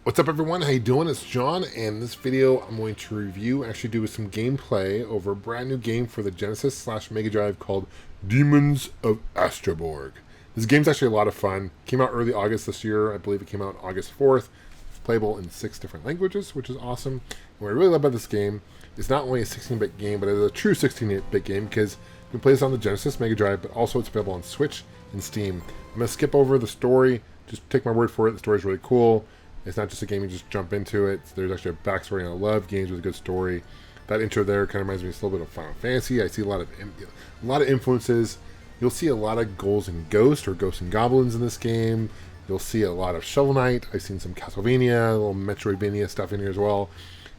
What's up everyone, how you doing? It's John, and in this video I'm going to review, actually do some gameplay over a brand new game for the Genesis / Mega Drive called Demons of Asteborg. This game's actually a lot of fun. Came out early August this year. I believe it came out August 4th. It's playable in 6 different languages, which is awesome. And what I really love about this game is not only a 16-bit game, but it's a true 16-bit game because you can play this on the Genesis Mega Drive, but also it's available on Switch and Steam. I'm going to skip over the story. Just take my word for it. The story's really cool. It's not just a game you just jump into it. There's actually a backstory, and I love games with a good story. That intro there kind of reminds me a little bit of Final Fantasy. I see a lot of influences. You'll see a lot of ghouls and ghosts, or ghosts and goblins in this game. You'll see a lot of Shovel Knight. I've seen some Castlevania, a little Metroidvania stuff in here as well.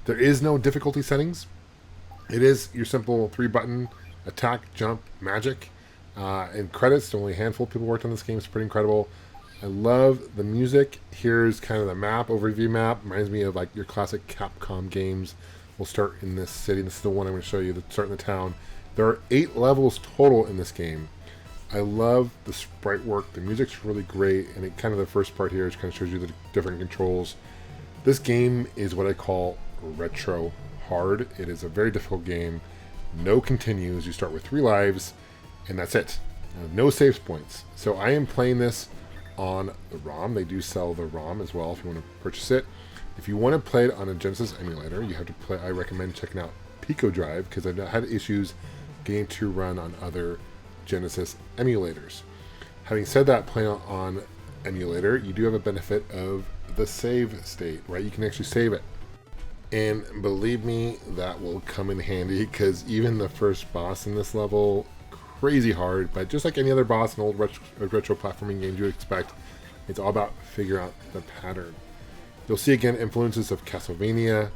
There is no difficulty settings. It is your simple 3-button attack, jump, magic, and credits. Only a handful of people worked on this game. It's pretty incredible. I love the music. Here's kind of the map, overview map. Reminds me of like your classic Capcom games. We'll start in this city. This is the one I'm going to show you. Start in the town. There are 8 levels total in this game. I love the sprite work. The music's really great, and it kind of the first part here kind of shows you the different controls. This game is what I call retro hard. It is a very difficult game. No continues. You start with 3 lives, and that's it. No saves points. So I am playing this on the ROM. They do sell the ROM as well if you want to purchase it. If you want to play it on a Genesis emulator, you have to play. I recommend checking out Pico Drive because I've had issues getting to run on other Genesis emulators. Having said that, playing on emulator, you do have a benefit of the save state, right? You can actually save it. And believe me, that will come in handy because even the first boss in this level, crazy hard, but just like any other boss in old retro platforming games you would expect, it's all about figuring out the pattern. You'll see again influences of Castlevania,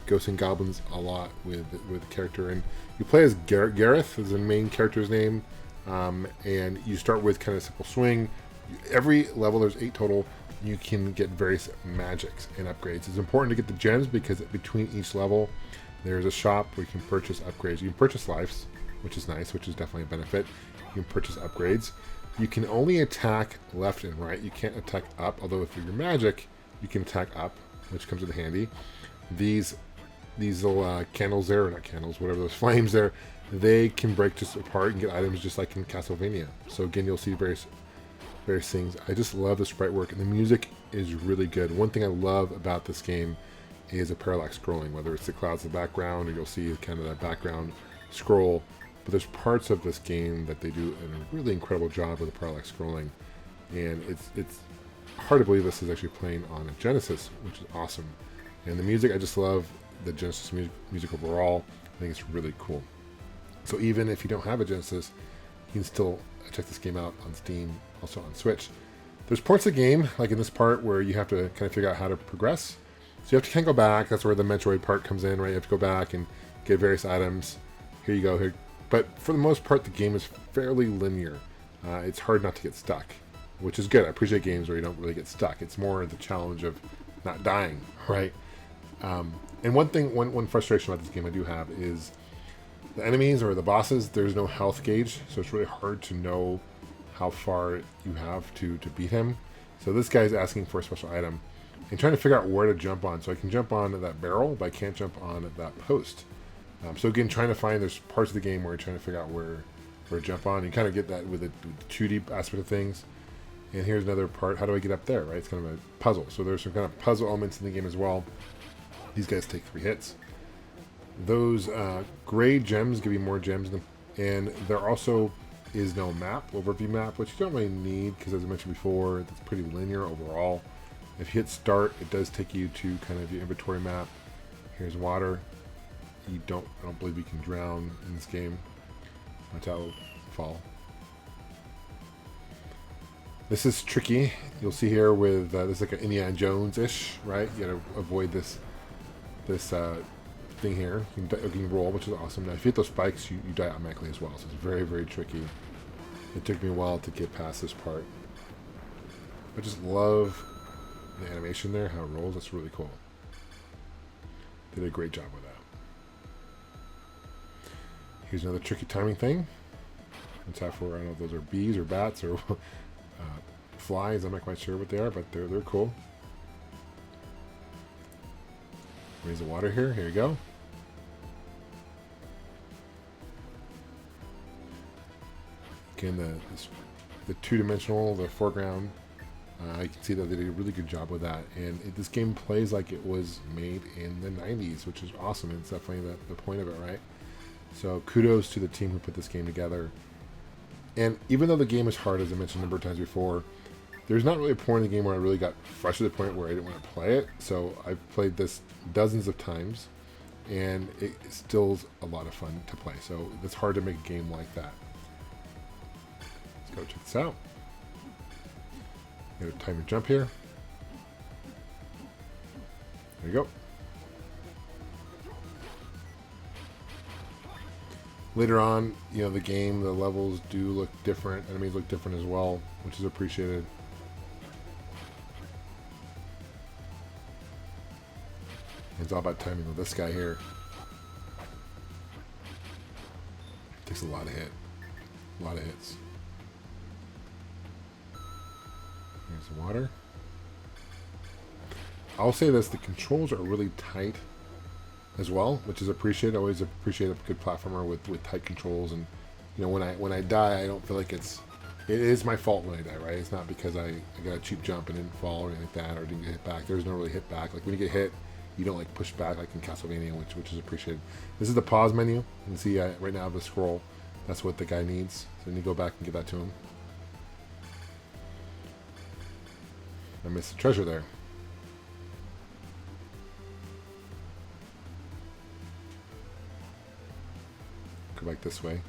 Ghosts and Goblins a lot with the character, and you play as Gareth is the main character's name, and you start with kind of simple swing. Every level, there's 8 total. You can get various magics and upgrades. It's important to get the gems because between each level, there's a shop where you can purchase upgrades. You can purchase lives, which is nice, which is definitely a benefit. You can purchase upgrades. You can only attack left and right. You can't attack up, although if you're magic, you can attack up, which comes in handy. These little candles there, or not candles, whatever those flames there, they can break just apart and get items just like in Castlevania. So again, you'll see various things. I just love the sprite work, and the music is really good. One thing I love about this game is a parallax scrolling, whether it's the clouds in the background, or you'll see kind of that background scroll. But there's parts of this game that they do a really incredible job with the parallax scrolling, and it's hard to believe this is actually playing on a Genesis, which is awesome. And the music, I just love the Genesis music overall. I think it's really cool. So even if you don't have a Genesis, you can still check this game out on Steam, also on Switch. There's parts of the game, like in this part, where you have to kind of figure out how to progress. So you have to kind of go back. That's where the Metroid part comes in, right? You have to go back and get various items. Here you go. Here. But for the most part, the game is fairly linear. It's hard not to get stuck, which is good. I appreciate games where you don't really get stuck. It's more the challenge of not dying, right? And one frustration about this game I do have is the enemies or the bosses, there's no health gauge, so it's really hard to know how far you have to beat him. So this guy's asking for a special item and trying to figure out where to jump on. So I can jump on that barrel, but I can't jump on that post. So again, trying to find, there's parts of the game where you're trying to figure out where to jump on. You kind of get that with the 2D aspect of things. And here's another part. How do I get up there, right? It's kind of a puzzle. So there's some kind of puzzle elements in the game as well. These guys take 3 hits. Those gray gems give you more gems. And there also is no map, overview map, which you don't really need because, as I mentioned before, it's pretty linear overall. If you hit start, it does take you to kind of your inventory map. Here's water. I don't believe you can drown in this game. Watch out, fall. This is tricky. You'll see here with this is like an Indiana Jones-ish, right? You gotta avoid this thing here. You can roll, which is awesome. Now, if you hit those spikes, you die automatically as well. So it's very, very tricky. It took me a while to get past this part. I just love the animation there, how it rolls. That's really cool. Did a great job with that. Here's another tricky timing thing. Let's have for, I don't know if those are bees or bats or flies. I'm not quite sure what they are, but they're cool. Raise the water here. Here you go. Again, the two-dimensional, the foreground. You can see that they did a really good job with that. And this game plays like it was made in the 90s, which is awesome. It's definitely the point of it, right? So kudos to the team who put this game together. And even though the game is hard, as I mentioned a number of times before, there's not really a point in the game where I really got frustrated to the point where I didn't want to play it. So I've played this dozens of times, and it's still a lot of fun to play. So it's hard to make a game like that. Let's go check this out. Got a timer jump here. There you go. Later on, you know, the game, the levels do look different. Enemies look different as well, which is appreciated. It's all about timing with this guy here. Takes a lot of hits. Here's the water. I'll say this, the controls are really tight as well, which is appreciated. I always appreciate a good platformer with tight controls, and you know, when I die, I don't feel like it is my fault when I die, right? It's not because I got a cheap jump and didn't fall or anything like that, or didn't get hit back. There's no really hit back. Like when you get hit, you don't like push back like in Castlevania, which is appreciated. This is the pause menu. You can see right now the scroll. That's what the guy needs. So then you go back and give that to him. I missed the treasure there. Go back this way.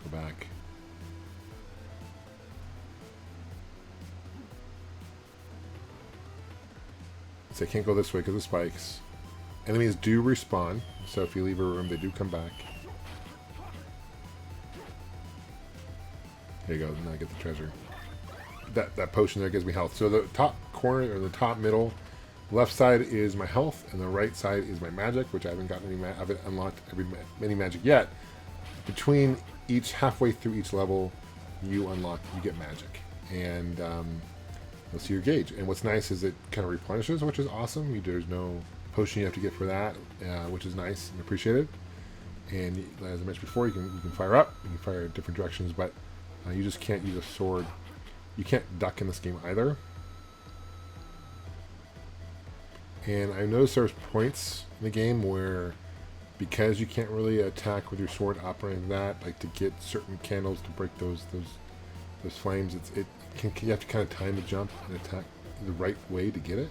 Go back. So I can't go this way because of spikes. Enemies do respawn, so if you leave a room, they do come back. There you go, now I get the treasure. That potion there gives me health. So the top corner, or the top middle, left side is my health, and the right side is my magic, which I haven't gotten I haven't unlocked any magic yet. Between halfway through each level, you get magic. And you'll see your gauge. And what's nice is it kind of replenishes, which is awesome. There's no potion you have to get for that, which is nice and appreciated. And as I mentioned before, you can fire up, you can fire in different directions, but you just can't use a sword. You can't duck in this game either. And I noticed there's points in the game where, because you can't really attack with your sword up or anything like that, like to get certain candles to break those flames, you have to kind of time the jump and attack the right way to get it.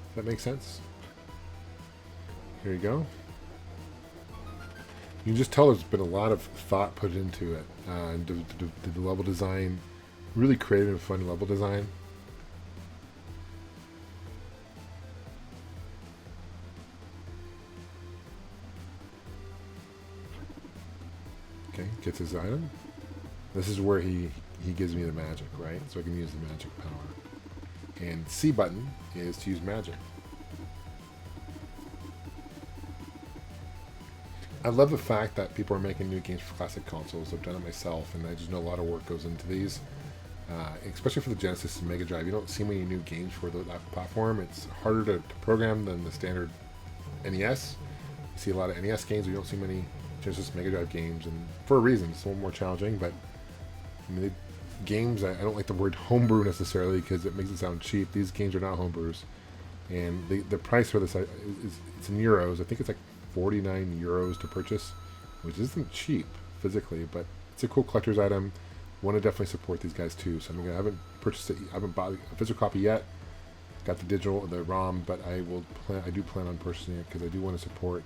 Does that make sense? Here you go. You can just tell there's been a lot of thought put into it. The level design, really creative and fun level design. Okay, gets his item. This is where he gives me the magic, right? So I can use the magic power. And C button is to use magic. I love the fact that people are making new games for classic consoles. I've done it myself, and I just know a lot of work goes into these. Especially for the Genesis and Mega Drive. You don't see many new games for that platform. It's harder to program than the standard NES. You see a lot of NES games, but you don't see many Genesis Mega Drive games, and for a reason. It's a little more challenging, but I mean, games, I don't like the word homebrew necessarily because it makes it sound cheap. These games are not homebrews, and the price for this it's in euros. I think it's like 49 euros to purchase, which isn't cheap physically, but it's a cool collector's item. Want to definitely support these guys too. So I haven't purchased it. I haven't bought a physical copy yet. Got the digital, the ROM, but I do plan on purchasing it because I do want to support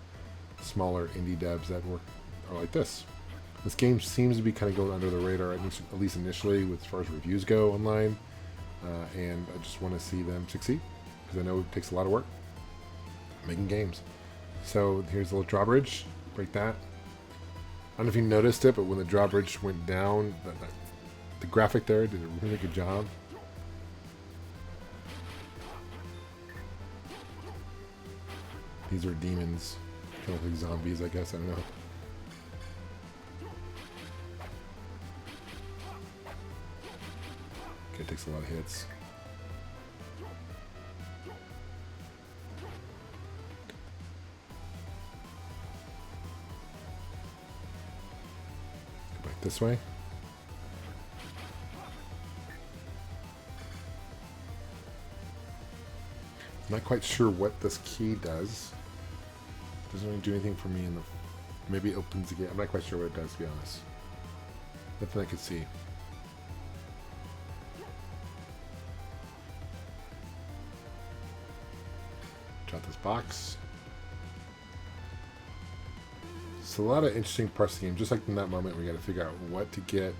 smaller indie devs that are like this. This game seems to be kind of going under the radar, at least initially, as far as reviews go online. And I just want to see them succeed because I know it takes a lot of work making games. So here's the little drawbridge. Break that. I don't know if you noticed it, but when the drawbridge went down, the graphic there did a really good job. These are demons, kind of like zombies, I guess. I don't know. Okay, it takes a lot of hits. this way. I'm not quite sure what this key does. It doesn't really do anything for me in the... Maybe it opens the gate. I'm not quite sure what it does, to be honest. Nothing I could see. Drop this box. It's a lot of interesting parts of the game. Just like in that moment, we got to figure out what to get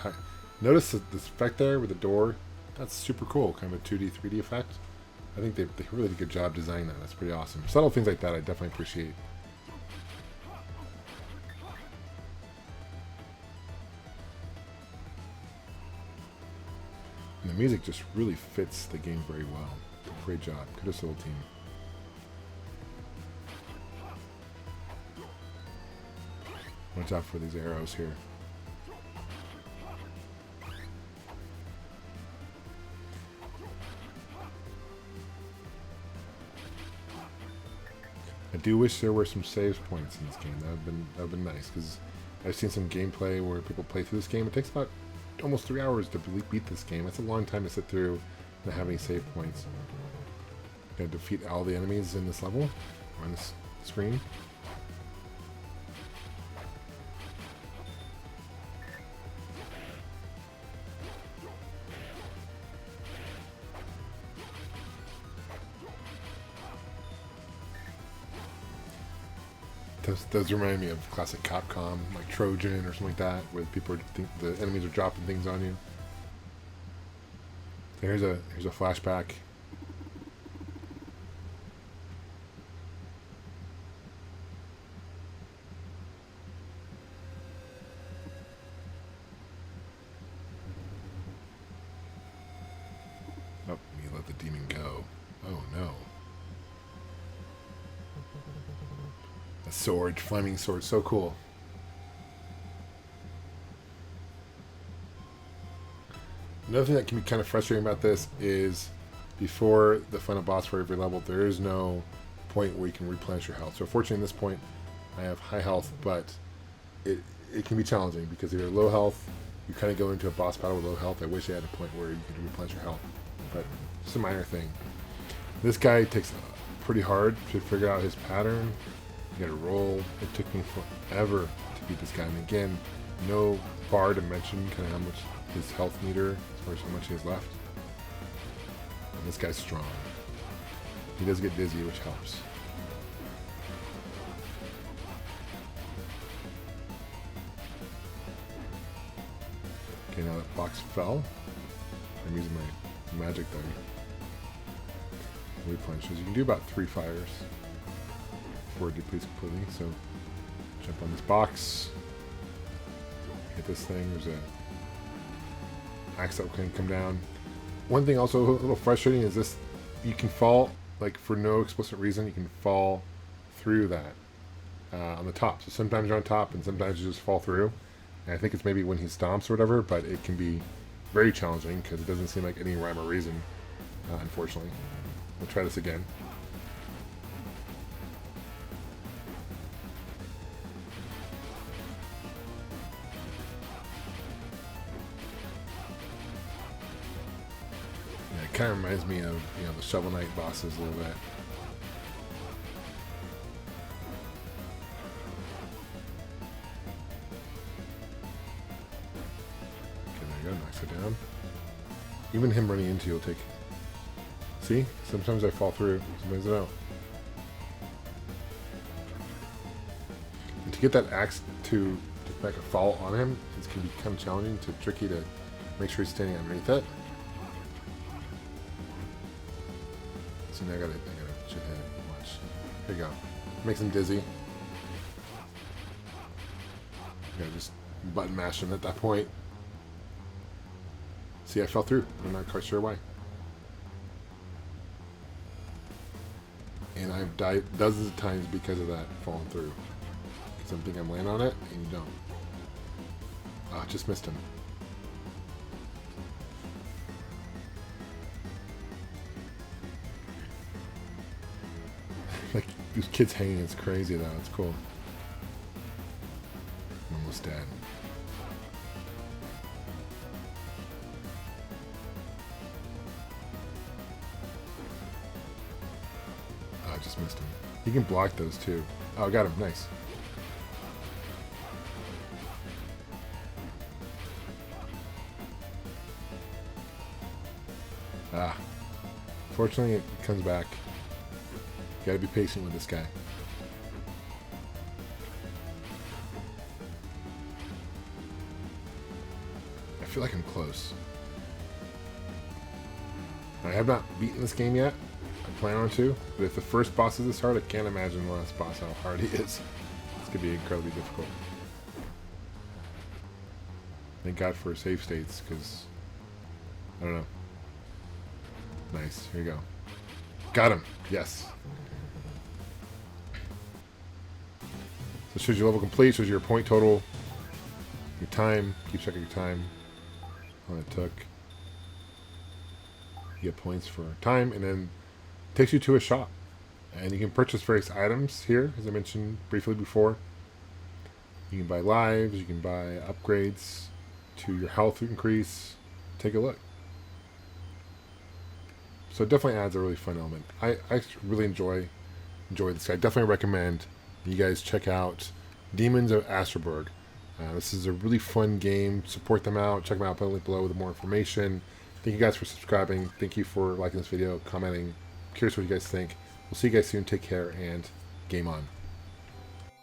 to... Notice this effect there with the door. That's super cool. Kind of a 2D, 3D effect. I think they really did a good job designing that. That's pretty awesome. Subtle things like that I definitely appreciate. And the music just really fits the game very well. Great job. Kudos to the whole team. Watch out for these arrows here. I do wish there were some save points in this game. That would have been nice, because I've seen some gameplay where people play through this game. It takes about almost 3 hours to beat this game. That's a long time to sit through and not have any save points. You gotta defeat all the enemies in this level, or on this screen. Those remind me of classic Capcom, like Trojan or something like that, where people think the enemies are dropping things on you. Here's a flashback. Oh, you let the demon go. Oh no. A sword, flaming sword, so cool. Another thing that can be kind of frustrating about this is before the final boss for every level, there is no point where you can replenish your health. So fortunately at this point, I have high health, but it can be challenging because if you're low health, you kind of go into a boss battle with low health. I wish I had a point where you could replenish your health, but it's a minor thing. This guy takes pretty hard to figure out his pattern. You gotta roll. It took me forever to beat this guy. And again, no bar to mention kind of how much his health meter, as far as how much he has left. And this guy's strong. He does get dizzy, which helps. Okay, now that box fell. I'm using my magic there. Replenishes. You can do about 3 fires before it depletes completely, so jump on this box, hit this thing. There's a axe that can come down. One thing also a little frustrating is this: you can fall, like for no explicit reason, you can fall through that on the top. So sometimes you're on top and sometimes you just fall through. And I think it's maybe when he stomps or whatever, but it can be very challenging because it doesn't seem like any rhyme or reason, unfortunately. We'll try this again. Kind of reminds me of, you know, the Shovel Knight bosses a little bit. Okay, there you go, knocks it down. Even him running into you'll take. See? Sometimes I fall through, sometimes I don't. And to get that axe to make a fall on him, it can be kind of challenging, tricky to make sure he's standing underneath it. See, now I gotta should hit it. Watch. There you go. Makes him dizzy. You gotta just button mash him at that point. See, I fell through. I'm not quite sure why. And I've died dozens of times because of that falling through. Because I'm thinking I'm laying on it, and you don't. Ah, just missed him. Like, these kids hanging is crazy though, it's cool. I'm almost dead. I just missed him. He can block those too. Oh, got him. Nice. Ah. Fortunately, it comes back. Gotta be patient with this guy. I feel like I'm close. I have not beaten this game yet. I plan on to, but if the first boss is this hard, I can't imagine the last boss how hard he is. This could be incredibly difficult. Thank God for save states, because I don't know. Nice. Here you go. Got him. Yes. So it shows your level complete, shows your point total, your time. Keep checking your time. How long it took. You get points for time, and then it takes you to a shop. And you can purchase various items here, as I mentioned briefly before. You can buy lives, you can buy upgrades to your health increase. Take a look. So it definitely adds a really fun element. I really enjoy this. I definitely recommend you guys check out Demons of Asteborg. This is a really fun game. Support them out. Check them out. Put a link below with more information. Thank you guys for subscribing. Thank you for liking this video, commenting. Curious what you guys think. We'll see you guys soon. Take care and game on.